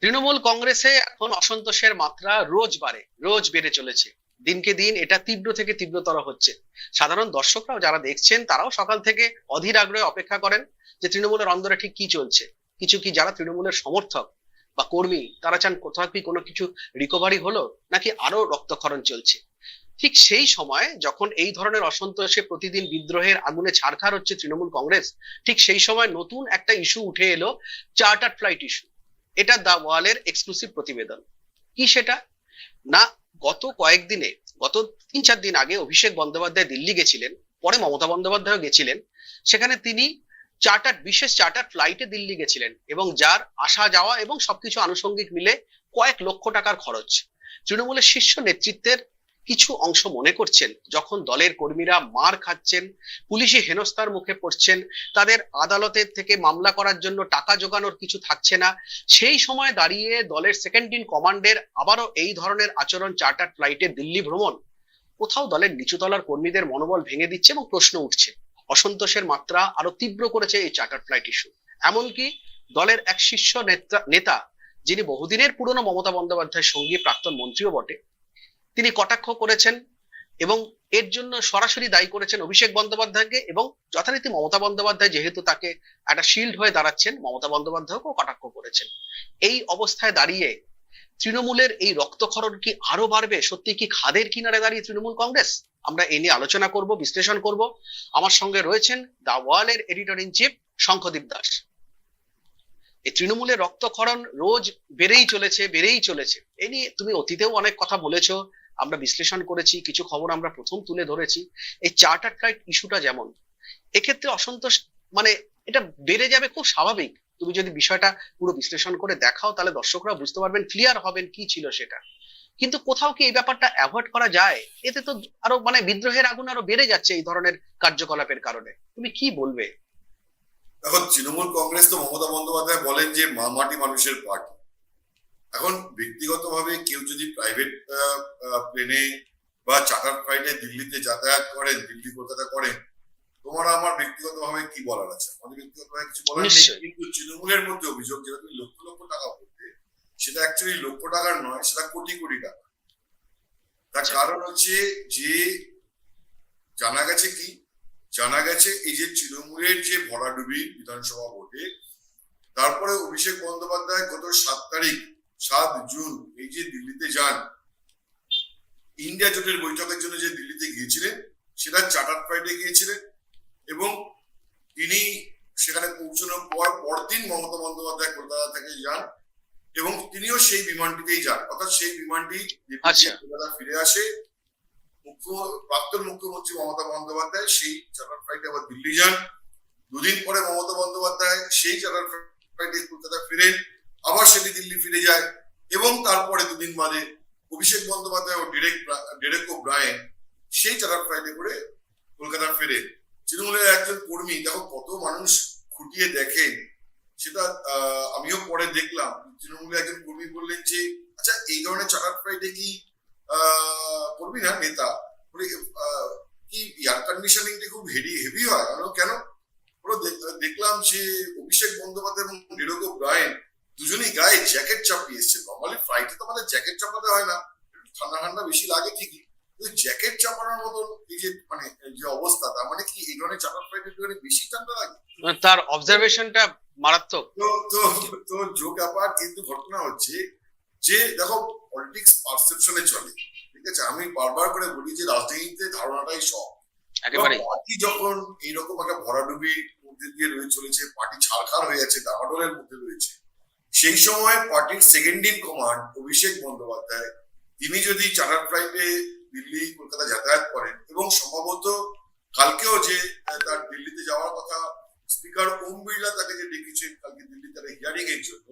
তৃণমূল কংগ্রেসে এখন অসন্তোষের মাত্রা রোজ বাড়ে, রোজ বেড়ে চলেছে। দিনকে দিন এটা তীব্র থেকে তীব্রতর হচ্ছে। সাধারণ দর্শকরাও যারা দেখছেন তারাও সকাল থেকে অধীর আগ্রহে অপেক্ষা করেন যে তৃণমূলের অন্দরে ঠিক কি চলছে। কিছু কি যারা তৃণমূলের সমর্থক বা কর্মী তারা চান কোথাও কি কোনো কিছু রিকভারি হলো, নাকি আরো রক্তক্ষরণ চলছে। ঠিক সেই সময় যখন এই ধরনের অসন্তোষে প্রতিদিন বিদ্রোহের আগুনে ছারখার হচ্ছে তৃণমূল কংগ্রেস, ঠিক সেই সময় নতুন একটা ইস্যু উঠে এলো, চার্টার্ড ফ্লাইট ইস্যু। এটা দা ওয়ালের এক্সক্লুসিভ প্রতিবেদন। কি সেটা? না, গত কয়েকদিনে, গত 3-4 দিন আগে অভিষেক বন্দ্যোপাধ্যায় দিল্লি গেছিলেন, পরে মমতা বন্দ্যোপাধ্যায় গেছিলেন। সেখানে তিনি বিশেষ চার্টার্ড ফ্লাইটে দিল্লি গেছিলেন এবং যার আসা যাওয়া এবং সবকিছু আনুষঙ্গিক মিলে কয়েক লক্ষ টাকার খরচ। তৃণমূলের শীর্ষ নেতৃত্বের কিছু অংশ মনে করছেন যখন দলের কর্মীরা মার খাচ্ছেন, পুলিশি হেনস্থার মুখে পড়ছেন, তাদের আদালতের থেকে মামলা করার জন্য টাকা জোগানোর কিছু থাকছে না, সেই সময় দাঁড়িয়ে দলের সেকেন্ড ইন কমান্ডের আবারও এই ধরনের আচরণ, চার্টার্ড ফ্লাইটে দিল্লি ভ্রমণ কোথাও দলের নিচুতলার কর্মীদের মনোবল ভেঙে দিচ্ছে এবং প্রশ্ন উঠছে। অসন্তোষের মাত্রা আরো তীব্র করেছে এই চার্টার্ড ফ্লাইট ইস্যু। এমনকি দলের এক শীর্ষ নেতা, যিনি বহুদিনের পুরনো মমতা বন্দ্যোপাধ্যায়ের সঙ্গী, প্রাক্তন মন্ত্রীও বটে, তিনি কটাক্ষ করেছেন এবং এর জন্য সরাসরি দায়ী করেছেন অভিষেক বন্দ্যোপাধ্যায়কে, এবং যথারীতি মমতা বন্দ্যোপাধ্যায় যেহেতু তাকে একটা শিল্ড হয়ে দাঁড়াচ্ছেন, মমতা বন্দ্যোপাধ্যায়কেও কটাক্ষ করেছেন। এই অবস্থায় দাঁড়িয়ে তৃণমূলের এই রক্তক্ষরণ কি আরো বাড়বে? সত্যি কি খাদের কিনারে দাঁড়িয়ে তৃণমূল কংগ্রেস? আমরা এ নিয়ে আলোচনা করব, বিশ্লেষণ করব। আমার সঙ্গে রয়েছেন দা ওয়ালের editor in chief Shankhadeep Das. এই তৃণমূলের রক্তক্ষরণ রোজ বেড়েই চলেছে, বেড়েই চলেছে। এ নিয়ে তুমি অতীতেও অনেক কথা বলেছো, আমরা বিশ্লেষণ করেছি, কিছু খবর আমরা প্রথম তুলে ধরেছি। এই চার্টার ফ্লাইট ইস্যুটা যেমন, এক্ষেত্রে অসন্তোষ মানে এটা বেড়ে যাবে, খুব স্বাভাবিক। তুমি যদি বিষয়টা পুরো বিশ্লেষণ করে দেখাও তাহলে দর্শকরা বুঝতে পারবেন, ক্লিয়ার হবেন কি ছিল সেটা। কিন্তু কোথাও কি এই ব্যাপারটা অ্যাভয়েড করা যায়? এতে তো আরো বিদ্রোহের আগুন আরো বেড়ে যাচ্ছে এই ধরনের কার্যকলাপের কারণে। তুমি কি বলবে? এখন তৃণমূল কংগ্রেস তো মমতা বন্দ্যোপাধ্যায় বলেন যে মাটি মানুষের পার্টি। এখন ব্যক্তিগতভাবে কেউ যদি প্রাইভেট প্লেনে বা চার্টার ফ্লাইটে দিল্লিতে যাতায়াত করেন, দিল্লি কলকাতা করেন, তোমার আমার ব্যক্তিগতভাবে কি বলার আছে? আমাদের ব্যক্তিগতভাবে কিছু বলার নেই। কিন্তু তৃণমূলের মধ্যে অভিযোগ, যেটা তুমি লক্ষ লক্ষ টাকা বলতে, সেটা অ্যাকচুয়ালি লক্ষ টাকার নয়, সেটা কোটি কোটি টাকা। তার কারণ হচ্ছে যে জানা গেছে এই যে তৃণমূলের যে ভরাডুবি বিধানসভা ভোটে, তারপরে অভিষেক বন্দ্যোপাধ্যায় গত 7 জুন এই যে দিল্লিতে যান, ইন্ডিয়া জোটের বৈঠকের জন্য যে দিল্লিতে গিয়েছিলেন, সেটা চার্টার ফ্লাইটে গিয়েছিলেন এবং তিনি সেখানে পৌঁছানোর পরদিন মমতা বন্দ্যোপাধ্যায় কলকাতা থেকে যান এবং তিনিও সেই বিমানটিতেই যান। অর্থাৎ সেই বিমানটি কলকাতা ফিরে আসে। প্রাক্তন মুখ্যমন্ত্রী মমতা বন্দ্যোপাধ্যায় সেই চার্টার ফ্লাইটে আবার দিল্লি যান। দুদিন পরে মমতা বন্দ্যোপাধ্যায় সেই চার্টার ফ্লাইটে কলকাতা ফিরেন, আবার সেটি দিল্লি ফিরে যায় এবং তারপরে দুদিন বাদে অভিষেক বন্দ্যোপাধ্যায় ও ডেরেক ওব্রায়েন সেই চার্টার ফ্লাইটে করে কলকাতা ফেরেন। তৃণমূলের একজন কর্মী, দেখো কত মানুষ খুঁটিয়ে দেখেন সেটা আমিও পরে দেখলাম। তৃণমূলের একজন কর্মী বললেন যে আচ্ছা, এই ধরনের চার্টার ফ্লাইটে কি করবি না নেতা, কি এয়ার কন্ডিশনিংটা খুব হেভি হয়? কেন? দেখলাম যে অভিষেক বন্দ্যোপাধ্যায় এবং ডেরেক ওব্রায়েন দুজনেই গায়ে জ্যাকেট চাপিয়ে এসছে। নর্মালি ফ্লাইটে তো আমাদের জ্যাকেট চাপাতে হয় না, ঠান্ডা ঠান্ডা বেশি লাগে ঠিকই, কিন্তু জ্যাকেট চাপানোর মতন এই যে যে অবস্থা, তার মানে কি এই ধরনের চার্টার ফ্লাইটে বেশি ঠান্ডা লাগে? তার অবজারভেশনটা মারাত্মক। তো জোক ব্যাপার, কিন্তু ঘটনা হচ্ছে যে দেখো, পলিটিক্স পারসেপশনে চলে, ঠিক আছে? আমি বারবার করে বলি যে রাজনীতিতে ধারণাটাই সব। পার্টি যখন এইরকম একটা ভরাডুবির মধ্যে দিয়ে রয়ে চলেছে, পার্টি ছারখার হয়ে যাচ্ছে, ডামাডোলের মধ্যে রয়েছে, সেই সময় পার্টির second in command Abhishek Bandyopadhyay তিনি যদি চার্টার ফ্লাইটে দিল্লি কলকাতা যাতায়াত করেন এবং সম্ভবত কালকেও যে তার দিল্লিতে যাওয়ার কথা, স্পিকার ওম বিড়লা তাকে যে ডেকেছেন কালকে দিল্লি তার হিয়ারিং এর জন্য,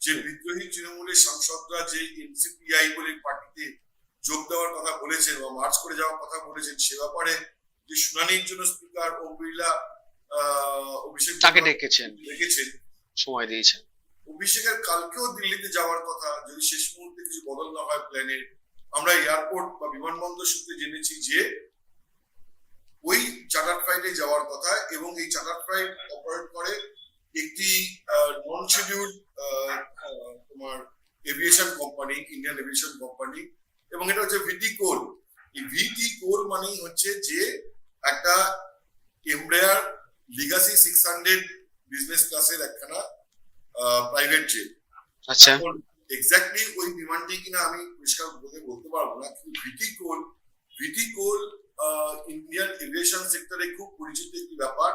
যে বিদ্রোহী তৃণমূলের সাংসদরা যে এনসিপিআই বলে পার্টিতে যোগ দেওয়ার কথা বলেছেন বা মার্চ করে যাওয়ার কথা বলেছেন, সে ব্যাপারে যে শুনানির জন্য স্পিকার ওম বিড়লা অভিষেক তাকে ডেকেছেন, সময় দিয়েছেন। অভিষেকের কালকেও দিল্লিতে যাওয়ার কথা, যদি শেষ মুহূর্তে কিছু বদল না হয় প্ল্যানে। আমরা এয়ারপোর্ট বা বিমানবন্দর সূত্রে জেনেছি যে ওই চার্টার ফ্লাইটে যাওয়ার কথা এবং এই চার্টার ফ্লাইট অপারেট করে একটি নন শিডিউল তোমার aviation company, Indian aviation company, এবং এটা হচ্ছে ভিটি কোল। এই ভিটি কোল মানেই হচ্ছে যে একটা এমব্রায়ার লিগাসি 600 বিজনেস ক্লাসের একখানা প্রাইভেট জেট। আচ্ছা। এক্স্যাক্টলি ওই বিমানটি কিনা আমি পরিষ্কার বলতে পারবো না, কিন্তু ভিটি কোল ইন্ডিয়ান এভিয়েশন সেক্টরে খুব পরিচিত একটি ব্যাপার।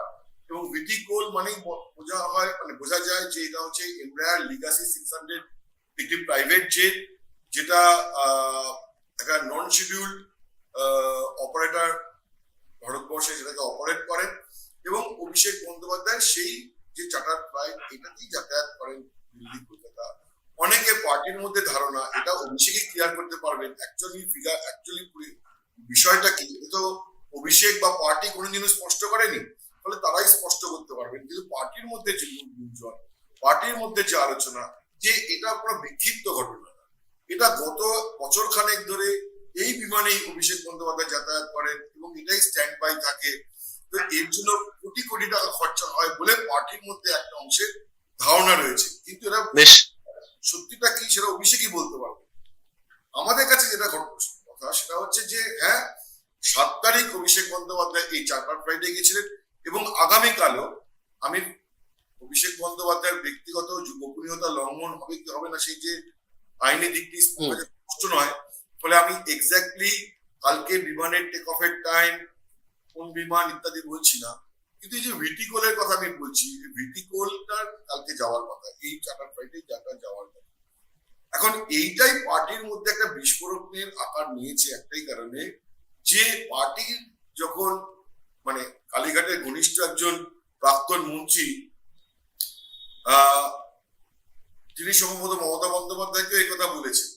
এবং ভিটি কোল মানেই বোঝা হয়, মানে বোঝা যায় যে এটা হচ্ছে এমব্রায়ার লিগাসি 600 একটি প্রাইভেট জেট, যেটা একটা নন শিডিউল অপারেটর ভারতবর্ষে যেটাকে অপারেট করেন। এবং অভিষেক বন্দ্যোপাধ্যায় সেই যে চার্টার ফ্লাইট এটাতেই যাতায়াত করেন দিল্লি কলকাতা। অনেকে পার্টির মধ্যে ধারণা এটা অভিষেকই ক্লিয়ার করতে পারবেন, অ্যাকচুয়ালি বিষয়টা কি তো অভিষেক বা পার্টি কোনোদিনও স্পষ্ট করেনি, ফলে তারাই স্পষ্ট করতে পারবেন। কিন্তু পার্টির মধ্যে যে গুঞ্জন, পার্টির মধ্যে যে আলোচনা যে এটা কোনো বিক্ষিপ্ত ঘটনা না, এটা গত বছর খানেক ধরে এই বিমানেই অভিষেক বন্দ্যোপাধ্যায় যাতায়াত করেন এবং এটাই স্ট্যান্ড বাই থাকে। তো এর জন্য কোটি কোটি টাকা খরচা হয় বলে পার্টির মধ্যে একটা অংশের ধারণা রয়েছে, কিন্তু এরা বেশ সত্যিটা কি সেটা অভিষেকই বলতে পারবে। আমাদের কাছে যেটা কথা সেটা হচ্ছে যে হ্যাঁ, 7 তারিখ অভিষেক বন্দ্যোপাধ্যায় এই চার্টার ফ্লাইটে গিয়েছিলেন এবং আগামীকালও আমি অভিষেক বন্দ্যোপাধ্যায়ের ব্যক্তিগত গোপনীয়তা লঙ্ঘন হবে কি হবে না সেই যে আইনি দিকটি স্পষ্ট নয়, ফলে আমি এক্স্যাক্টলি কালকে বিমানের টেক অফের টাইম, কোন বিমান ইত্যাদি বলছি না। কিন্তু এই যে ভিটিকোলের কথা আমি বলছি, ভিটিকোলটার কালকে যাওয়ার কথা, এই চার্টার ফ্লাইটে যাওয়ার কথা। এখন এইটাই পার্টির মধ্যে একটা বিস্ফোরণের আকার নিয়েছে একটাই কারণে, যে পার্টির যখন মানে কালীঘাটের ঘনিষ্ঠ একজন প্রাক্তন মন্ত্রী তিনি সম্ভবত মমতা বন্দ্যোপাধ্যায়কে এই কথা বলেছেন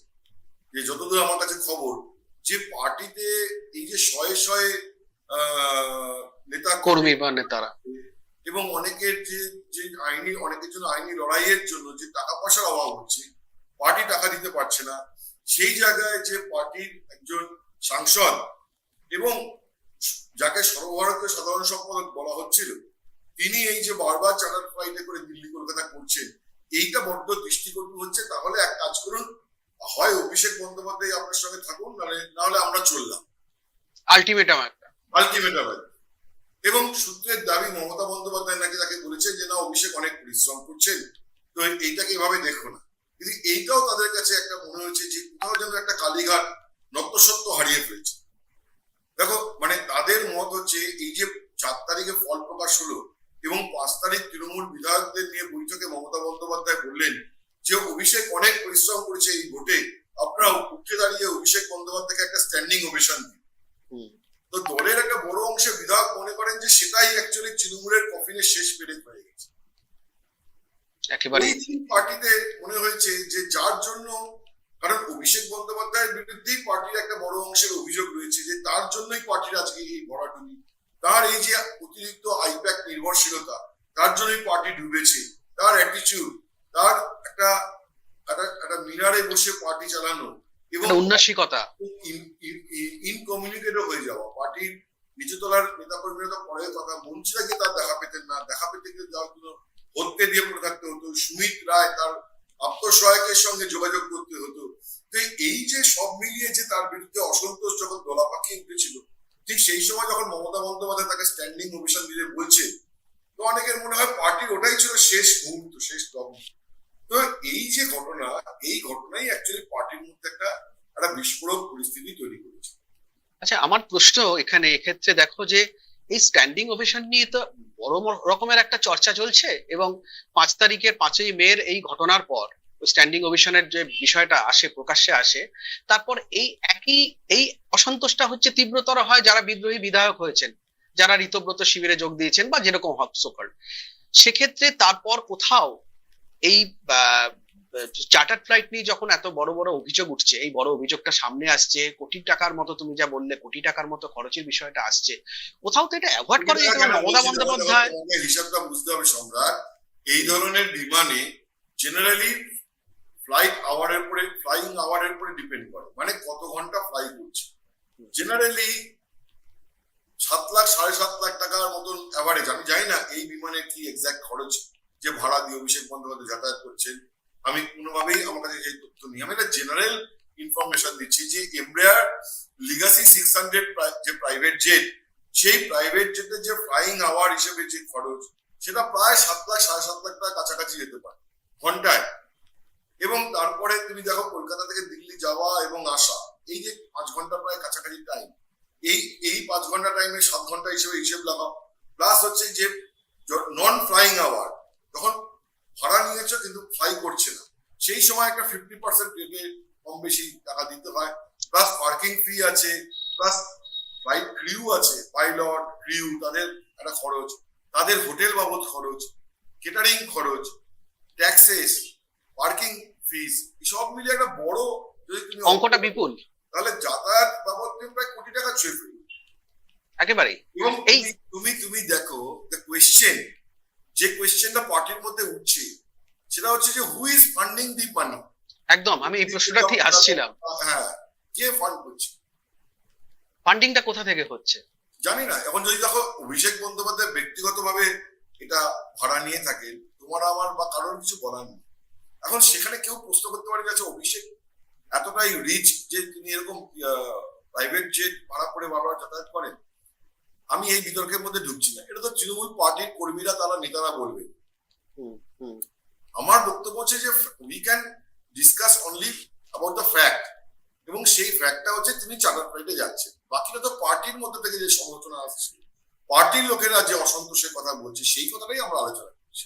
যে যতদূর আমার কাছে খবর, যে পার্টিতে এই যে শয়ে শয়ে নেতা কর্মী বা নেতারা এবং অনেকের যে অনেকের জন্য আইনি লড়াইয়ের জন্য যে টাকা পয়সার অভাব হচ্ছে, পার্টি টাকা দিতে পারছে না, সেই জায়গায় যে পার্টির একজন সাংসদ এবং যাকে সর্বভারতীয় সাধারণ সম্পাদক বলা হচ্ছিল, তিনি এই যে বারবার চার্টার ফ্লাইটে করে দিল্লি কলকাতা করছেন, এইটা বড্ড দৃষ্টিকটু হচ্ছে। তাহলে এক কাজ করুন, হয় অভিষেক বন্দ্যোপাধ্যায় আপনার সঙ্গে থাকুন, নাহলে আমরা চললাম, আলটিমেটাম এবং সূত্রের দাবি মমতা বন্দ্যোপাধ্যায় নাকি তাকে বলেছেন যে না, অভিষেক অনেক পরিশ্রম করছেন, তো এইটাকে এভাবে দেখো না। কিন্তু এইটাও তাদের কাছে একটা মনে হয়েছে যে কোথাও যেন একটা কালীঘাট নত্যসত্ত্ব হারিয়ে ফেলেছে। দেখো মানে তাদের মত হচ্ছে এই যে 4 তারিখে ফল প্রকাশ হলো এবং 5 তারিখ তৃণমূল বিধায়কদের নিয়ে বৈঠকে মমতা বন্দ্যোপাধ্যায় বললেন যে অভিষেক অনেক পরিশ্রম করেছে এই ভোটে, আপনারা উঠে দাঁড়িয়ে অভিষেক বন্দ্যোপাধ্যায়কে একটা স্ট্যান্ডিং ওভেশন দিন। তো দলের একটা বড় অংশের বিধায়ক মনে করেন যে সেটাই অ্যাকচুয়ালি তৃণমূলের কফিনের শেষ পেরেক হয়ে গেছে। একেবারে পার্টিতে মনে হয়েছে যে যার জন্য, কারণ অভিষেক বন্দ্যোপাধ্যায়ের বিরুদ্ধেই পার্টির একটা বড় অংশের অভিযোগ রয়েছে যে তার জন্যই পার্টির আজকে এই ভরাডুবি, তার এই যে অতিরিক্ত আইপ্যাক নির্ভরশীলতা, তার জন্যই পার্টি ডুবেছে, তার অ্যাটিটিউড, তার একটা মিনারে বসে পার্টি চালানো এবং উন্নাসিকতা, ইনকমিউনিকেটর হয়ে যাওয়া। পার্টির নিচতলার নেতা কর্মীরা তো পরের কথা, মন্ত্রীরা গিয়ে তার দেখা পেতেন না, দেখা পেতে গেলে যাওয়ার জন্য হত্যে দিয়ে পড়ে থাকতে হতো, সুমিত রায় তার আত্মসহায়কের সঙ্গে যোগাযোগ করতে হতো। তো এই যে সব মিলিয়ে যে তার বিরুদ্ধে অসন্তোষ যখন দলাপাকি উঠেছিল, ঠিক সেই সময় যখন মমতা বন্দ্যোপাধ্যায় তাকে স্ট্যান্ডিং ওভেশন দিতে বলছে, তো অনেকের মনে হয় পার্টির ওটাই ছিল শেষ মুহূর্ত, শেষ লগ্ন। তো এই যে ঘটনা, এই ঘটনাই অ্যাকচুয়ালি পার্টির মধ্যে একটা বিস্ফোরক পরিস্থিতি তৈরি করেছে। আচ্ছা, আমার প্রশ্ন এখানে এক্ষেত্রে দেখো যে এই স্ট্যান্ডিং ওভেশন নিয়ে তো বড় রকমের একটা চর্চা চলছে, এবং 5 তারিখের 5ই মের এই ঘটনার পর স্ট্যান্ডিং ওভেশনের যে বিষয়টা প্রকাশ্যে আসে, তারপর এই অসন্তোষটা হচ্ছে তীব্রতর হয় যারা বিদ্রোহী বিধায়ক হয়েছেন, যারা ঋতব্রত শিবিরে যোগ দিয়েছেন বা যেরকম হকসকল। সেক্ষেত্রে তারপর কোথাও এই চার্টার ফ্লাইট নিয়ে যখন এত বড় বড় অভিযোগ উঠছে, এই বড় অভিযোগটা সামনে আসছে, কোটি টাকার মতো, তুমি যা বললে কোটি টাকার মতো খরচের বিষয়টা আসছে, কোথাও তো এটা অ্যাভয়েড করা যেত না মমতা বন্দ্যোপাধ্যায়? হিসাবটা বুঝতে হবে সম্রাট, এই ধরনের বিমানে জেনারেলি ফ্লাইং আওয়ারের উপরে ডিপেন্ড করে, মানে কত ঘন্টা ফ্লাই করছে। জেনারেলি 7 লাখ 7.5 লাখ টাকার মতন অ্যাভারেজ, আমি জানি না এই বিমানের কি এক্সাক্ট খরচ যে ভাড়া দিয়ে অভিষেক বন্দ্যোপাধ্যায় যাতায়াত করছেন। আমি কোনোভাবেই আমার কাছে এই তথ্য নেই, আমি একটা জেনারেল ইনফরমেশন দিচ্ছি যে এমব্রায়ার লিগাসি 600 যে প্রাইভেট জেট, সেই প্রাইভেট জেটের যে ফ্লাইং আওয়ার হিসেবে যে খরচ, সেটা প্রায় 7 লাখ 7.5 লাখ টাকা কাছাকাছি যেতে পারে ঘন্টায়। এবং তারপরে তুমি দেখো কলকাতা থেকে দিল্লি যাওয়া এবং আসা, এই যে 5 ঘন্টা প্রায় কাছাকাছি টাইম, এই 5 ঘন্টা টাইমে 7 ঘন্টা হিসেব লাগাও, প্লাস হচ্ছে যে নন ফ্লাইং আওয়ার, যখন ভাড়া নিয়েছো কিন্তু ফ্লাই করছে না, সেই সময় একটা 50% রেটে কম বেশি টাকা দিতে হয়, প্লাস পার্কিং ফি আছে, প্লাস ফ্লাইট ক্রিউ আছে, পাইলট ক্রিউ, তাদের একটা খরচ, তাদের হোটেল বাবদ খরচ, কেটারিং খরচ, ট্যাক্সেস, পার্কিং ফিস, সব মিলিয়ে একটা বড়, যদি তুমি অঙ্কটা বিপুল, তাহলে যাতায়াত বাবদ তুমি প্রায় কোটি টাকা ছুঁয়ে ফেলবে একেবারেই। এবং এই তুমি দেখো দ্য কোয়েশ্চেন, যে কোয়েশ্চেনটা পার্টির মধ্যে উঠছে সেটা হচ্ছে যে হু ইজ ফান্ডিং দি মানি। একদম, আমি এই প্রশ্নটা ঠিক আসছিলাম, হ্যাঁ, কে ফান্ড করছে, ফান্ডিংটা কোথা থেকে হচ্ছে জানি না। এখন যদি দেখো অভিষেক বন্দ্যোপাধ্যায় ব্যক্তিগতভাবে এটা ভাড়া নিয়ে থাকে, তোমার আমার বা কারোর কিছু বলার নেই। এখন সেখানে কেউ প্রশ্ন করতে পারে যে অভিষেক এতটাই রিচ যে তিনি এরকম প্রাইভেট জেট ভাড়া করে বারবার যাতায়াত করেন। আমি এই বিতর্কের মধ্যে ঢুকছি না, এটা তো তৃণমূল পার্টির কর্মীরা, তারা নেতারা বলবে। আমার বক্তব্য হচ্ছে যে we can discuss only about the fact, এবং সেই ফ্যাক্টটা হচ্ছে তিনি চার্টার ফ্লাইটে যাচ্ছেন। বাকিটা তো পার্টির মধ্যে থেকে যে সমালোচনা আসছে, পার্টির লোকেরা যে অসন্তোষের কথা বলছে, সেই কথাটাই আমরা আলোচনা করছি।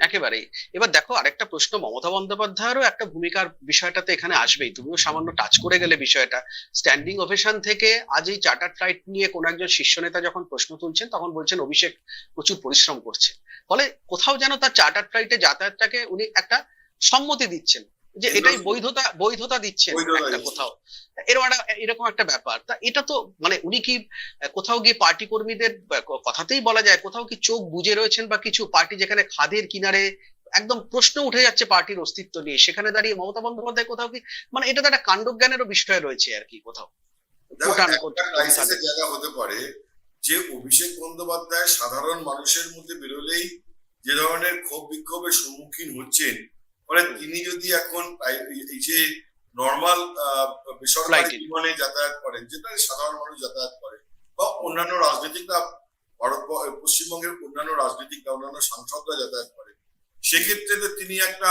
একেবারেই। এবার দেখো, আরেকটা প্রশ্ন মমতা বন্দ্যোপাধ্যায়েরও একটা ভূমিকার বিষয়টাতে এখানে আসবেই, তুমিও সামান্য টাচ করে গেলে বিষয়টা। স্ট্যান্ডিং ওভেশন থেকে আজ এই চার্টার ফ্লাইট নিয়ে কোন একজন শীর্ষ নেতা যখন প্রশ্ন তুলছেন, তখন বলছেন অভিষেক প্রচুর পরিশ্রম করছে, ফলে কোথাও যেন তার চার্টার ফ্লাইটে যাতায়াতটাকে উনি একটা সম্মতি দিচ্ছেন, যে এটাই বৈধতা দিচ্ছেন একটা কোথাও, এরকম একটা ব্যাপার। তা এটা তো মানে উনি কি কোথাও গিয়ে পার্টি কর্মীদের কথাতেই বলা যায় কোথাও কি চোখ বুজে রয়েছেন, বা কিছু পার্টি যেখানে খাদের কিনারে একদম প্রশ্ন উঠে যাচ্ছে পার্টির অস্তিত্ব নিয়ে, সেখানে দাঁড়িয়ে মমতা বন্দ্যোপাধ্যায় কোথাও কি মানে এটা তো একটা কাণ্ডজ্ঞানেরও বিষয় রয়েছে আর কি কোথাও। জায়গা হতে পারে যে অভিষেক বন্দ্যোপাধ্যায় সাধারণ মানুষের মধ্যে বেরোলেই যে ধরনের ক্ষোভ বিক্ষোভের সম্মুখীন হচ্ছেন, ফলে তিনি যদি এখন এই যে নর্মাল বেসরকারি বিমানে যাতায়াত করেন, যেটা সাধারণ মানুষ যাতায়াত করে, বা অন্যান্য রাজনীতিকরা, পশ্চিমবঙ্গের অন্যান্য রাজনীতিকরা, অন্যান্য সাংসদরা যাতায়াত করে, সেক্ষেত্রে তিনি একটা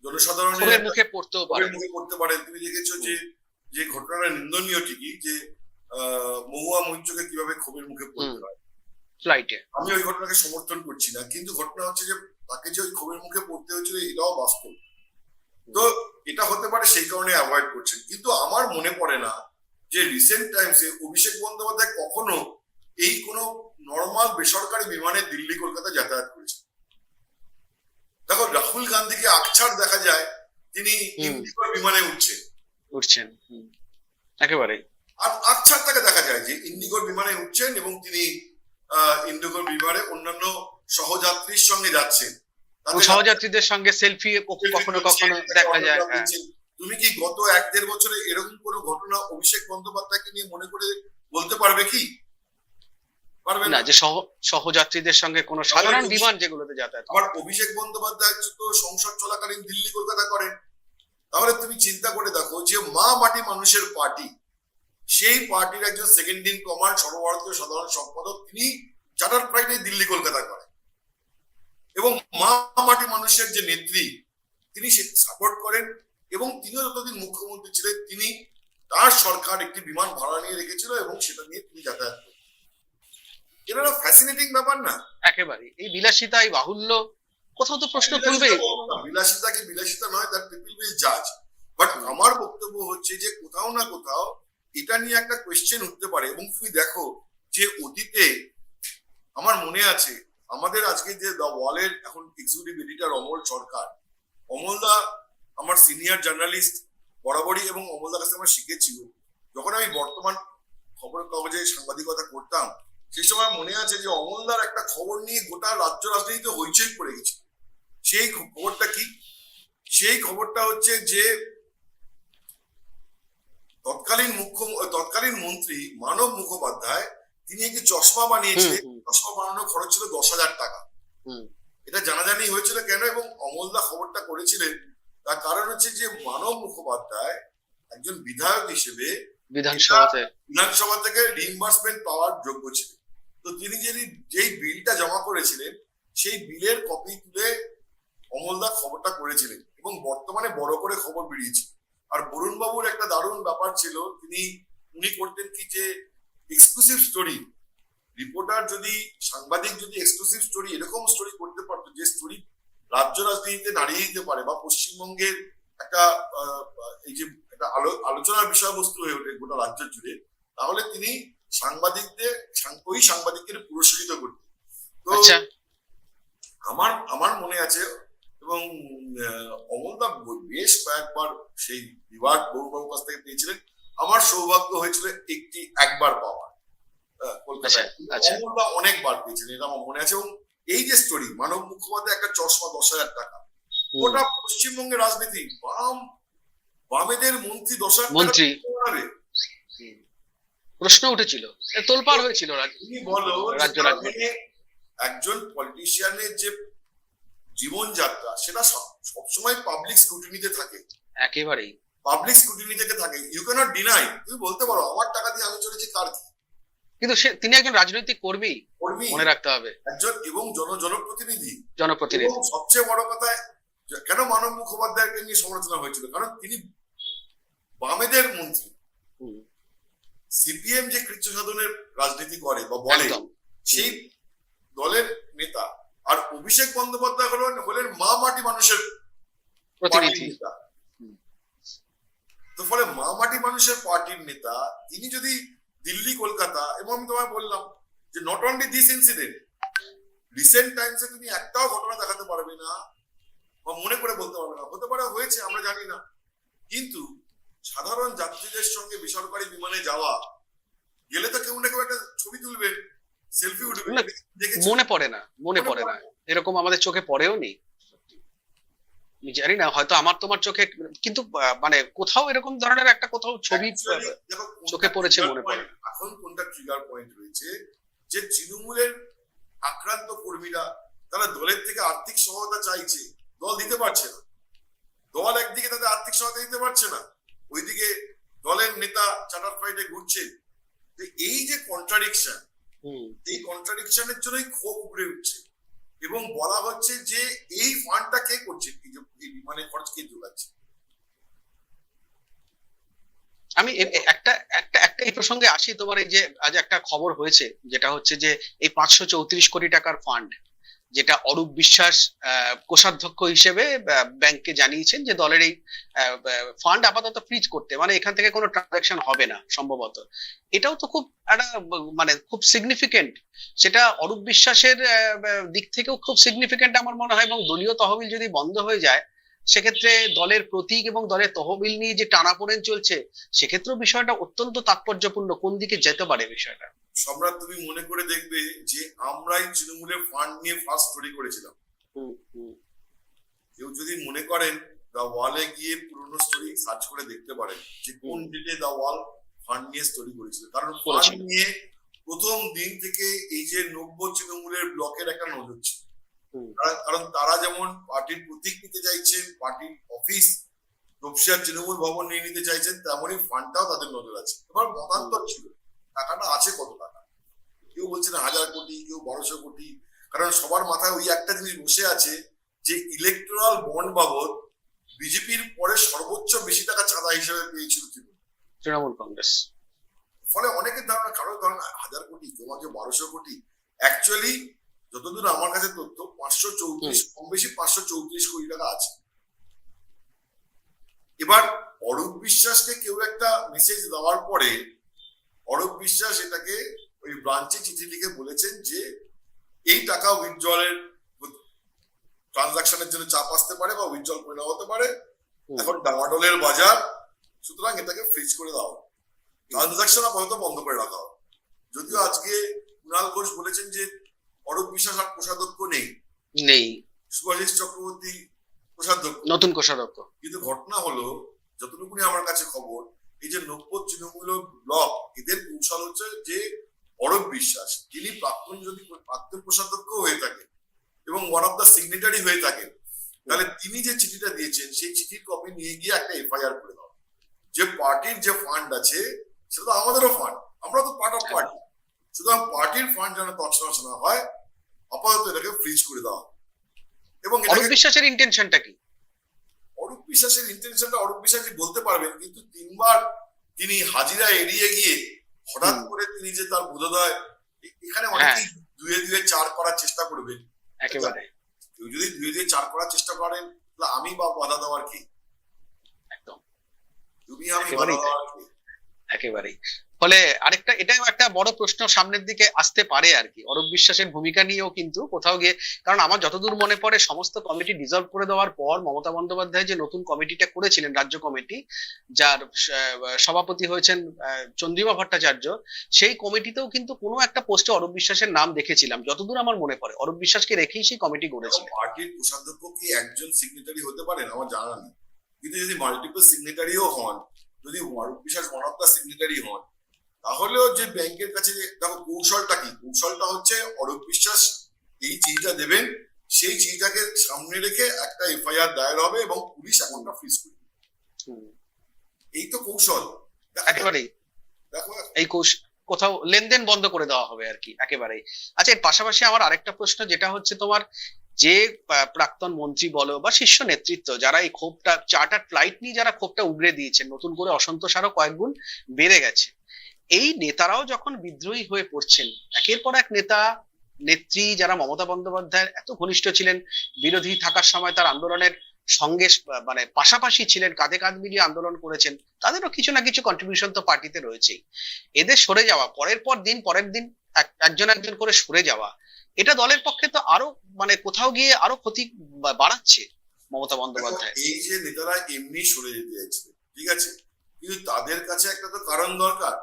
জনসাধারণের মুখে পড়তে পারেন। তুমি দেখেছো যে ঘটনাটা নিন্দনীয় ঠিকই, যে মহুয়া মৈত্রকে কিভাবে ক্ষোভের মুখে পড়তে হয় ফ্লাইটে। আমি ওই ঘটনাকে সমর্থন করছি না, কিন্তু ঘটনা হচ্ছে যে তাকে যে ওই ক্ষোভের মুখে পড়তে হয়েছিল এটাও বাস্তব। তো এটা হতে পারে সেই কারণে অ্যাভয়েড করছেন, কিন্তু আমার মনে পড়ে না যে রিসেন্ট টাইমসে অভিষেক বন্দ্যোপাধ্যায় কখনো এই কোনো নর্মাল বেসরকারি বিমানে দিল্লি কলকাতা যাতায়াত করেছে। দেখো রাহুল গান্ধীকে আকছাড় দেখা যায় তিনি ইন্ডিগোর বিমানে উঠছেন একেবারে, আর আকছাড় তাকে দেখা যায় যে ইন্ডিগোর বিমানে উঠছেন এবং তিনি ইন্ডিগোর বিমানে অন্যান্য সহযাত্রীর সঙ্গে যাচ্ছেন, সহযাত্রীদের সঙ্গে সেলফি কখনো কখনো দেখা যায়। তুমি কি গত 1-1.5 বছরে এরকম কোনো ঘটনা অভিষেক বন্দ্যোপাধ্যায়কে নিয়ে মনে করে বলতে পারবে কি? পারবে না, যে সহযাত্রীদের সঙ্গে কোনো সাধারণ বিমান যেগুলোতে যাতায়াত। আবার অভিষেক বন্দ্যোপাধ্যায় তো সংসদ চলাকালীন দিল্লি কলকাতা করেন, তাহলে তুমি চিন্তা করে দেখো যে মা মাটি মানুষের পার্টি, সেই পার্টির একজন সেকেন্ড ইন কমান্ড সর্বভারতীয় সাধারণ সম্পাদক, তিনি চার্টার ফ্লাইটে দিল্লি কলকাতা করেন, এবং মা মাটি মানুষের যে নেত্রী তিনি সাপোর্ট করেন, এবং তিনিও যতদিন মুখ্যমন্ত্রী ছিলেন তিনি তার সরকার একটি বিমান ভাড়া নিয়ে রেখেছিল এবং সেটা নিয়ে তিনি যাতায়াত করেন। এটা একটা ফ্যাসিনেটিং ব্যাপার না? একেবারে। এই বিলাসিতা, এই বাহুল্য কোথাও তো প্রশ্ন তুলবে। বিলাসিতাকে বিলাসিতা নয়, দ্যাট পিপল উইল জাজ। বাট আমার বক্তব্য হচ্ছে যে কোথাও না কোথাও এটা নিয়ে একটা কোয়েশ্চেন উঠতে পারে। এবং তুমি দেখো যে অতীতে আমার মনে আছে আমাদের আজকে যে দ্য ওয়ালের এখন এক্সিকিউটিভ এডিটর অমল সরকার, অমলদা আমার সিনিয়র জার্নালিস্ট বরাবরই, এবং অমলদার কাছে আমার শিখেছিল। যখন আমি বর্তমান খবরের কাগজে সাংবাদিকতা করতাম, সেই সময় মনে আছে যে অমলদার একটা খবর নিয়ে গোটা রাজ্য রাজনীতিতে হইচই পড়ে গেছে। সেই খবরটা কি? সেই খবরটা হচ্ছে যে তৎকালীন মন্ত্রী মানব মুখোপাধ্যায় তিনি একটি চশমা হুম বানিয়েছিলেন। হুম চশমা বানানোর খরচ ছিল 10,000 টাকা। হুম এটা জানাজানি হয়েছিল কেন এবং অমলদা খবরটা করেছিলেন, তার কারণ হচ্ছে যে মানব মুখোপাধ্যায় একজন বিধায়ক হিসেবে বিধানসভাতে। বিধানসভা থেকে রিইম্বার্সমেন্ট পাওয়ার যোগ্য ছিলেন। তো তিনি যেই বিলটা জমা করেছিলেন সেই বিলের কপি তুলে অমলদা খবরটা করেছিলেন এবং বর্তমানে বড় করে খবর বেরিয়েছে। আর বরুণ বাবুর একটা দারুণ ব্যাপার ছিল, উনি করতেন কি যে এক্সক্লুসিভ স্টোরি, রিপোর্টার যদি সাংবাদিক যদি এক্সক্লুসিভ স্টোরি এরকম স্টোরি করতে পারতো যে স্টোরি রাজ্য রাজনীতিতে নাড়িয়ে দিতে পারে বা পশ্চিমবঙ্গের একটা এই যে একটা আলোচনার বিষয়বস্তু হয়ে ওঠে গোটা রাজ্য জুড়ে, তাহলে তিনি ওই সাংবাদিকদের পুরস্কৃত করতেন। তো আচ্ছা। আমার মনে আছে এবং অমলদা বেশ কয়েকবার সেই বিভাগ বড়ুবাবুর কাছ থেকে পেয়েছিলেন। আমার সৌভাগ্য হয়েছিল একবার পাওয়ার কলকাতায়। আচ্ছা। অমলদা অনেকবার পেয়েছিলেন, এটা আমার মনে আছে। এবং এই যে স্টোরি মানব মুখোপাধ্যায় একটা চশমা 10,000 টাকা, ওটা পশ্চিমবঙ্গের রাজনীতি বামেদের মন্ত্রী 10,000 টাকা মন্ত্রী বানাবে, প্রশ্ন উঠেছিল, তোলপাড় হয়েছিল তুমি বলো রাজ্য রাজনীতি। একজন পলিটিশিয়ানের যে জীবনযাত্রা সেটা সবসময় পাবলিক স্ক্রুটিনিতে থাকে, একেবারেই পাবলিক স্ক্রুটিনি থেকে থাকে। ইউ ক্যানট ডিনাই, তুমি বলতে পারো আমার টাকা দিয়ে আমি চলেছি কার কি, কিন্তু তিনি একজন রাজনৈতিক কর্মী, মনে রাখতে হবে, একজন এবং জনপ্রতিনিধি। জনপ্রতিনিধি। এবং সবচেয়ে বড় কথা, কেন মানব মুখোপাধ্যায়কে নিয়ে সমালোচনা হয়েছিল, কারণ তিনি বামেদের মন্ত্রী। সিপিএম যে কৃচ্ছ সাধনের রাজনীতি করে বা বলে সেই দলের নেতা, আর অভিষেক বন্দ্যোপাধ্যায় হলেন মা মাটি মানুষের প্রতিনিধি। তো ফলে মা মাটি মানুষের পার্টির নেতা তিনি যদি দিল্লি কলকাতা, এবং আমি তোমায় বললাম যে not only this incident, recent টাইমসে তুমি একটাও ঘটনা দেখাতে পারবে না বা মনে করে বলতে পারবে না, হতে পারে হয়েছে আমরা জানি না, কিন্তু সাধারণ যাত্রীদের সঙ্গে বেসরকারি বিমানে যাওয়া গেলে তো কেউ না কেউ একটা ছবি তুলবেন, সেলফি উঠবে, মনে পড়ে না এরকম আমাদের চোখে পড়েও নি, আমি জানি না, হয়তো আমার তোমার চোখে, কিন্তু মানে কোথাও এরকম ধরনের একটা কোথাও ছবি চোখে পড়েছে, মনে পড়ে। এখন কোনটা ট্রিগার পয়েন্ট হয়েছে যে তৃণমূলের আক্রান্ত কর্মীরা তারা দলের থেকে আর্থিক সহায়তা চাইছে, দল দিতে পারছে না, দল একদিকে তাদের আর্থিক সহায়তা দিতে পারছে না, ওইদিকে দলের নেতা চার্টার ফ্লাইটে ঘুরছে। এই যে কন্ট্রাডিকশন, এই কন্ট্রাডিকশনের জন্যই ক্ষোভ উঠে উঠছে এবং বলা হচ্ছে যে এই ফান্ডটা কে করছে, এই বিমানের খরচ কে যোগাচ্ছে। আমি একটা একটা একটা এই প্রসঙ্গে আসি, তোমার এই যে আজ একটা খবর হয়েছে যেটা হচ্ছে যে এই 534 কোটি টাকার ফান্ড, যেটা অরূপ বিশ্বাস কোষাধ্যক্ষ হিসেবে ব্যাংককে জানিয়েছেন যে দলের এই ফান্ড আপাতত ফ্রিজ করতে, মানে এখান থেকে কোনো ট্রানজাকশন হবে না সম্ভবত। এটাও তো খুব একটা মানে খুব সিগনিফিকেন্ট, সেটা অরূপ বিশ্বাসের দিক থেকেও খুব সিগনিফিকেন্ট আমার মনে হয়। এবং দলীয় তহবিল যদি বন্ধ হয়ে যায় সেক্ষেত্রে দলের প্রতীক এবং দলের তহবিল নিয়ে যে টানাপোড়েন চলছে সেক্ষেত্রেও বিষয়টা অত্যন্ত তাৎপর্যপূর্ণ, কোন দিকে যেতে পারে বিষয়টা। সম্রাট, তুমি মনে করে দেখবে যে আমরাই তৃণমূলের ফান্ড নিয়ে ফার্স্ট স্টোরি করেছিলাম। কেউ যদি মনে করেন দা ওয়ালে গিয়ে পুরোনো স্টোরি সার্চ করে দেখতে পারেন যে কোন ডেটে দা ওয়াল ফান্ড নিয়ে স্টোরি করেছিল। কারণ ফান্ড নিয়ে প্রথম দিন থেকে এই যে 90 তৃণমূলের ব্লকের একটা নজর ছিল, কারণ তারা যেমন পার্টির প্রতীক নিতে চাইছেন, পার্টির অফিস তপসিয়ার তৃণমূল ভবন নিয়ে নিতে চাইছেন, তেমনই ফান্ডটাও তাদের নজর আছে। এবার মতান্তর ছিল টাকাটা আছে কত টাকা, কেউ বলছে না 1000 কোটি, কেউ 1200 কোটি, কারণ সবার মাথায় ওই একটা জিনিস বসে আছে যে ইলেকট্রাল বন্ড বাবদ বিজেপির পরে সর্বোচ্চ বেশি টাকা চাঁদা হিসেবে পেয়েছিল তৃণমূল কংগ্রেস। ফলে অনেকের ধারণা, কারোর ধারণা 1000 কোটি, তোমাকে 1200 কোটি। অ্যাকচুয়ালি যতদূর আমার কাছে তথ্য 534, কম বেশি 534 কোটি টাকা আছে। এবার অরূপ বিশ্বাসকে কেউ একটা মেসেজ দেওয়ার পরে অরূপ বিশ্বাস এটাকে ওই ব্রাঞ্চে চিঠি লিখে বলেছেন যে এই টাকা উইথড্রলের ট্রানজাকশনের জন্য চাপ আসতে পারে বা উইথড্রল করে নেওয়া হতে পারে, এখন ডামাডোলের বাজার, সুতরাং এটাকে ফ্রিজ করে দাও, ট্রানজাকশন আপাতত বন্ধ করে রাখা হোক। যদিও আজকে কুণাল ঘোষ বলেছেন যে অরূপ বিশ্বাস আর কোষাধ্যক্ষ নেই, সুভাষিস চক্রবর্তী কোষাধ্যক্ষ, নতুন কোষাধ্যক্ষ। কিন্তু ঘটনা হলো, যতটুকুনি আমার কাছে খবর, এই যে 90 তৃণমূল ব্লক, এদের কৌশল হচ্ছে যে অরূপ বিশ্বাস, যিনি প্রাক্তন কোষাধ্যক্ষ হয়ে থাকেন এবং ওয়ান অফ দ্য সিগনেটারি হয়ে থাকেন, তাহলে তিনি যে চিঠিটা দিয়েছেন সেই চিঠির কপি নিয়ে গিয়ে একটা এফআইআর করে দাও। যে পার্টির যে ফান্ড আছে সেটা তো আমাদেরও ফান্ড, আমরা তো পার্ট অফ পার্টি, সুতরাং পার্টির ফান্ড যেন তছনছ না হয়, আপাতত এটাকে ফ্রিজ করে দেওয়া। এবং অরূপ বিশ্বাসের ইন্টেনশনটা কি? অরূপ বিশ্বাসের ইন্টেনশনটা অরূপ বিশ্বাসই বলতে পারবেন, কিন্তু 3বার তিনি হাজিরা এড়িয়ে গিয়ে হঠাৎ করে তিনি যে তার বোধোদয়, এখানে অনেকেই 2-2 4 করার চেষ্টা করবেন। একেবারে কেউ যদি 2-2 4 করার চেষ্টা করেন, তাহলে আমি বা বাধা দেওয়ার কি? একদম তুমি আমি বাধা দেওয়ার কি? একেবারেই। ফলে আরেকটা, এটাও একটা বড় প্রশ্ন সামনের দিকে আসতে পারে আর কি, অরূপ বিশ্বাসের ভূমিকা নিয়েও কিন্তু কোথাও গিয়ে। কারণ আমার যতদূর মনে পড়ে, সমস্ত কমিটি ডিসলভ করে দেওয়ার পর মমতা বন্দ্যোপাধ্যায় যে নতুন কমিটিটা করেছিলেন, রাজ্য কমিটি, যার সভাপতি হয়েছেন চন্দ্রিমা ভট্টাচার্য, সেই কমিটিতেও কিন্তু কোনো একটা পোস্টে অরূপ বিশ্বাসের নাম দেখেছিলাম, যতদূর আমার মনে পড়ে। অরূপ বিশ্বাসকে রেখেই সেই কমিটি গড়েছিলেন। পার্টির কোষাধ্যক্ষ কি একজন সিগনেটারি হতে পারেন আমার জানা নেই, কিন্তু যদি মাল্টিপল সিগনেটারিও হন, যদি Arup Biswas one of the signatory হন, তাহলেও যে ব্যাংকের কাছে দেখো কৌশলটা কি, কৌশলটা হচ্ছে অরূপ বিশ্বাস এই চিঠিটা দেবেন, সেই চিঠিটাকে সামনে রেখে একটা এফআইআর দায়ের হবে এবং পুলিশ অ্যাকাউন্টটা ফ্রিজ করবে। এই তো কৌশল। একেবারেই দেখো এই কোথাও লেনদেন বন্ধ করে দেওয়া হবে আর কি, একেবারেই। আচ্ছা, এর পাশাপাশি আমার আরেকটা প্রশ্ন, যেটা হচ্ছে তোমার যে প্রাক্তন মন্ত্রী বলো বা শীর্ষ নেতৃত্ব, যারা এই ক্ষোভটা, চার্টার ফ্লাইট নিয়ে যারা ক্ষোভটা উগড়ে দিয়েছেন, নতুন করে অসন্তোষ আরো কয়েক গুণ বেড়ে গেছে। এই নেতারাও যখন বিদ্রোহী হয়ে পড়ছেন, একের পর এক নেতা নেত্রী যারা মমতা বন্দ্যোপাধ্যায়ের এত ঘনিষ্ঠ ছিলেন, বিরোধী থাকার সময় তার আন্দোলনের সঙ্গে মানে পাশাপাশি ছিলেন, কাঁধে কাঁধ মিলিয়ে আন্দোলন করেছেন, তাদেরও কিছু না কিছু কন্ট্রিবিউশন তো পার্টিতে রয়েছেই। এদের সরে যাওয়া, পরের দিন একজন একজন করে সরে যাওয়া, এটা দলের পক্ষে তো আরো মানে কোথাও গিয়ে আরো ক্ষতি বাড়াচ্ছে মমতা বন্দ্যোপাধ্যায়। এই যে নেতারা এমনি সরে যেতে চাইছে, ঠিক আছে, কিন্তু তাদের কাছে একটা তো কারণ দরকার।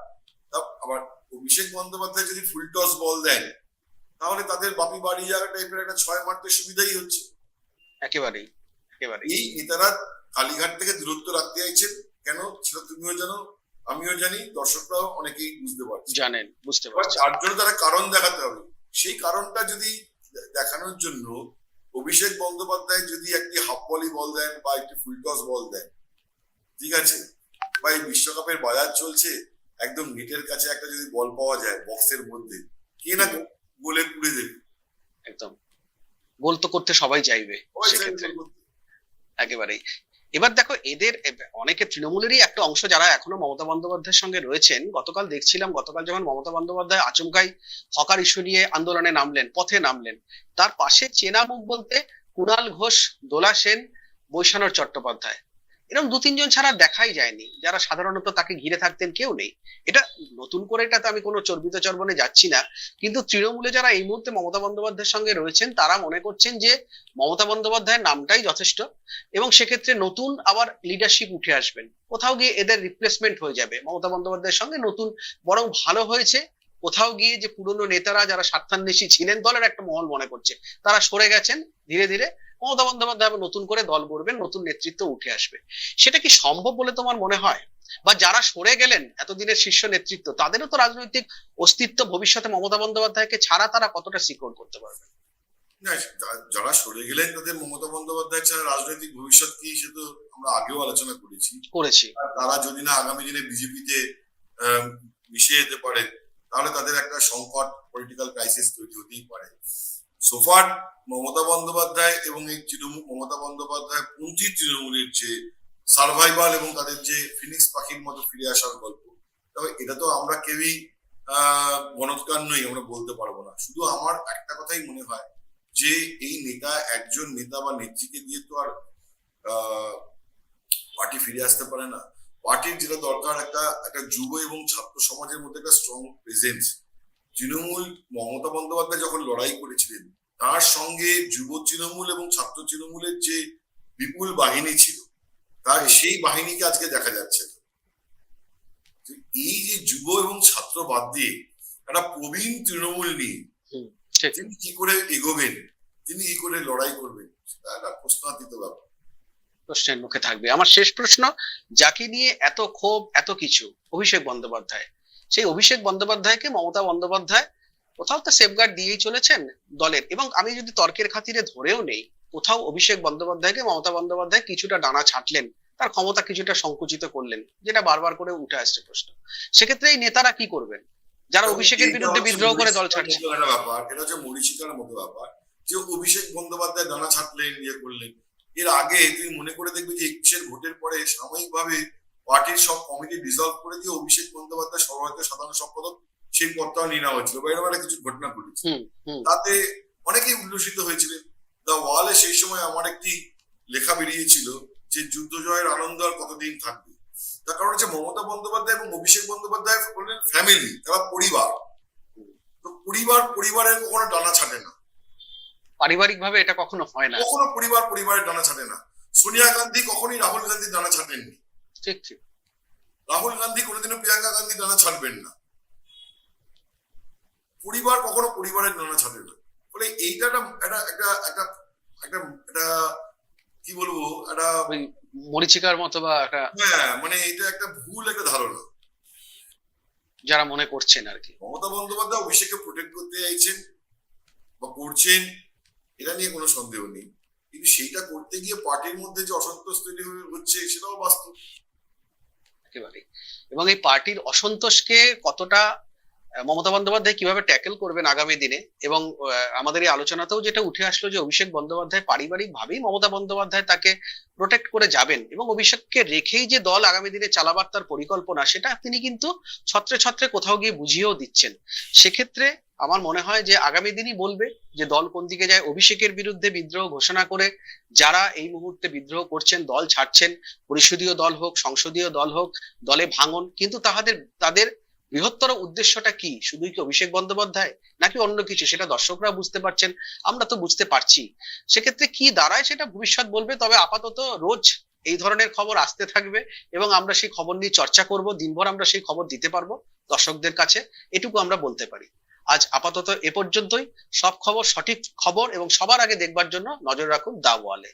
আবার অভিষেক বন্দ্যোপাধ্যায় যদি ফুল টস বল দেন, তাহলে তাদের বাপি বাড়ি যাওয়া টাইপের একটা 6 মারতে সুবিধাই হচ্ছে। একেবারেই একেবারেই। এই নেতারা কালীঘাট থেকে দূরত্ব রাখতে চাইছেন কেন, সেটা তুমিও জানো, আমিও জানি, দর্শকরাও অনেকেই বুঝতে পারছে, জানেন, বুঝতে পারছি। তার জন্য তারা কারণ দেখাতে হবে। সেই কারণটা যদি দেখানোর জন্য অভিষেক বন্দ্যোপাধ্যায় যদি একটি হাফ ভলি বল দেন বা একটি ফুল টস বল দেন, ঠিক আছে, বা এই বিশ্বকাপের বাজার চলছে, একদম নেটের কাছে একটা যদি বল পাওয়া যায় বক্সের মধ্যে, কে না গোলে পুড়ে দেবে। একদম, গোল তো করতে সবাই চাইবে সেক্ষেত্রে, একেবারেই। এবার দেখো, এদের অনেকে তৃণমূলেরই একটা অংশ যারা এখনো মমতা বন্দ্যোপাধ্যায়ের সঙ্গে রয়েছেন। গতকাল যখন মমতা বন্দ্যোপাধ্যায় আচমকাই হকার ইস্যু নিয়ে আন্দোলনে নামলেন, পথে নামলেন, তার পাশে চেনা মুখ বলতে কুণাল ঘোষ, দোলা সেন, বৈশানর চট্টোপাধ্যায়, এরকম 2-3 জন ছাড়া দেখাই যায়নি, যারা সাধারণত তাকে ঘিরে থাকতেন কেউ নেই। এটা নতুন করে, এটাতে আমি কোনো চর্বিত চর্বণে যাচ্ছি না, কিন্তু তৃণমূলে যারা এই মুহূর্তে মমতা বন্দ্যোপাধ্যায়ের সঙ্গে রয়েছেন, তারা মনে করছেন যে মমতা বন্দ্যোপাধ্যায়ের নামটাই যথেষ্ট, এবং সেক্ষেত্রে নতুন আবার লিডারশিপ উঠে আসবেন, কোথাও গিয়ে এদের রিপ্লেসমেন্ট হয়ে যাবে মমতা বন্দ্যোপাধ্যায়ের সঙ্গে নতুন। বরং ভালো হয়েছে কোথাও গিয়ে যে পুরনো নেতারা যারা স্বার্থান্বেষী ছিলেন, দলের একটা মহল মনে করছে, তারা সরে গেছেন ধীরে ধীরে। মমতা বন্দ্যোপাধ্যায় নতুন করে দল গড়বেন, নতুন নেতৃত্ব উঠে আসবে। সেটা কি সম্ভব বলে তোমার মনে হয়? বা যারা সরে গেলেন এতদিনের শীর্ষ নেতৃত্ব, তাদেরও তো রাজনৈতিক অস্তিত্ব ভবিষ্যতে মমতা বন্দ্যোপাধ্যায়কে ছাড়া তারা কতটা সিকিউর করতে পারবে? না, যারা সরে গেলেন তাদের মমতা বন্দ্যোপাধ্যায় ছাড়া রাজনৈতিক ভবিষ্যৎ কি, সে তো আমরা আগেও আলোচনা করেছি। তারা যদি না আগামী দিনে বিজেপিতে মিশে যেতে পারে, তাহলে তাদের একটা সংকট, পলিটিক্যাল ক্রাইসিস তৈরি হতেই পারে। সোফার মমতা বন্দ্যোপাধ্যায় এবং এই মমতা বন্দ্যোপাধ্যায় পন্থী তৃণমূলের যে সার্ভাইভাল এবং তাদের যে ফিনিক্স পাখির মতো ফিরে আসার গল্প, তবে এটা তো আমরা কেউই গণৎকার নই, আমরা বলতে পারবো না। শুধু আমার একটা কথাই মনে হয় যে এই একজন নেতা বা নেত্রীকে দিয়ে তো আর পার্টি ফিরে আসতে পারে না। পার্টির যেটা দরকার, একটা যুব এবং ছাত্র সমাজের মধ্যে একটা স্ট্রং প্রেজেন্স। তৃণমূল, মমতা বন্দ্যোপাধ্যায় যখন লড়াই করেছিলেন, তার সঙ্গে যুব তৃণমূল এবং ছাত্র তৃণমূলের যে বিপুল বাহিনী ছিল, তার সেই বাহিনীকে আজকে দেখা যাচ্ছে। এই যে যুব এবং ছাত্র বাদ দিয়ে একটা প্রবীণ তৃণমূল নিয়ে তিনি কি করে এগোবেন, তিনি কি করে লড়াই করবেন, সেটা একটা প্রশ্নাতীত ব্যাপার, প্রশ্নের মুখে থাকবে। আমার শেষ প্রশ্ন, যাকে নিয়ে এত ক্ষোভ, এত কিছু, অভিষেক বন্দ্যোপাধ্যায়, সেই অভিষেক বন্দ্যোপাধ্যায়কে মমতা বন্দ্যোপাধ্যায় কোথাও তো সেফগার্ড দিয়েই চলেছেন দলের। এবং আমি যদি তর্কের খাতিরে ধরেও নেই, কোথাও অভিষেক বন্দ্যোপাধ্যায়কে মমতা বন্দ্যোপাধ্যায় কিছুটা ডানা ছাঁটলেন, তার ক্ষমতা কিছুটা সংকুচিত করলেন, যেটা বারবার করে উঠে আসছে প্রশ্ন। সেক্ষেত্রে এই নেতারা কি করবেন যারা অভিষেকের বিরুদ্ধে বিদ্রোহ করে দল ছাড়ছে? একটা ব্যাপার, এটা হচ্ছে মরিচিকার মতো ব্যাপার, যে অভিষেক বন্দ্যোপাধ্যায় দানা ছাড়লেন, ইয়ে করলেন। এর আগে তুমি মনে করে দেখবে যে 21-এর ভোটের পরে সাময়িকভাবে পার্টির সব কমিটি ডিসলভ করে দিয়ে অভিষেক বন্দ্যোপাধ্যায় সর্বভারতীয় সাধারণ সম্পাদক সেই পদটাও নিয়ে নেওয়া হয়েছিল, বা এরকম একটা কিছু ঘটনা ঘটেছে। তাতে অনেকেই উল্লসিত হয়েছিলেন। দ্য ওয়ালে সেই সময় আমার একটি লেখা বেরিয়েছিল যে যুদ্ধ জয়ের আনন্দ আর কতদিন থাকবে। তার কারণ হচ্ছে মমতা বন্দ্যোপাধ্যায় এবং অভিষেক বন্দ্যোপাধ্যায় বললেন ফ্যামিলি, তারা পরিবার। তো পরিবারের কখনো ডানা ছাটে না, পারিবারিক ভাবে এটা কখনো হয় না, কখনো পরিবারের ডানা ছাটে না। সোনিয়া গান্ধী কখনোই রাহুল গান্ধীর ডানা ছাটেননি, ঠিক ঠিক। রাহুল গান্ধী কোনোদিনও প্রিয়াঙ্কা গান্ধী ডানা ছাড়বেন না। পরিবার কখনো পরিবারের ডানা ছাড়ে না। ফলে এইটা একটা একটা একটা একটা একটা কি বলবো, একটা ওই মরিচিকার মতো বা একটা, হ্যাঁ মানে এটা একটা ভুল একটা ধারণা যারা মনে করছেন আর কি। মমতা বন্দ্যোপাধ্যায় অভিষেককে প্রোটেক্ট করতে চাইছেন বা করছেন, এটা নিয়ে কোনো সন্দেহ নেই। কিন্তু সেইটা করতে গিয়ে পার্টির মধ্যে যে অসন্তোষ তৈরি হচ্ছে সেটাও বাস্তব একেবারে। এবং এই পার্টির অসন্তোষকে কতটা মমতা বন্দ্যোপাধ্যায় কিভাবে ট্যাকেল করবেন আগামী দিনে, এবং আমাদের এই আলোচনাতেও যেটা উঠে আসলো যে অভিষেক বন্দ্যোপাধ্যায় পারিবারিক ভাবেই মমতা বন্দ্যোপাধ্যায় তাকে প্রোটেক্ট করে যাবেন, এবং অভিষেককে রেখেই যে দল আগামী দিনে চালাবার তার পরিকল্পনা, সেটা তিনি কিন্তু ছত্রে ছত্রে কোথাও গিয়ে বুঝিয়েও দিচ্ছেন। সেক্ষেত্রে আমার মনে হয় যে আগামী দিনই বলবে যে দল কোন দিকে যায়। অভিষেকের বিরুদ্ধে বিদ্রোহ ঘোষণা করে যারা এই মুহূর্তে বিদ্রোহ করছেন, দল ছাড়ছেন, পরিষদীয় দল হোক, সংসদীয় দল হোক, দলে ভাঙন, কিন্তু তাদের বৃহত্তর উদ্দেশ্যটা কি? শুধুই কি অভিষেক বন্দ্যোপাধ্যায় নাকি অন্য কিছু, সেটা দর্শকরা বুঝতে পারছেন, আমরা তো বুঝতে পারছি। সেক্ষেত্রে কি দাঁড়ায় সেটা ভবিষ্যৎ বলবে। তবে আপাতত রোজ এই ধরনের খবর আসতে থাকবে এবং আমরা সেই খবর নিয়ে চর্চা করব, দিনভর আমরা সেই খবর দিতে পারবো দর্শকদের কাছে, এটুকু আমরা বলতে পারি। আজ আপাতত এ পর্যন্তই। সব খবর, সঠিক খবর এবং সবার আগে দেখবার জন্য নজর রাখুন দা ওয়ালে।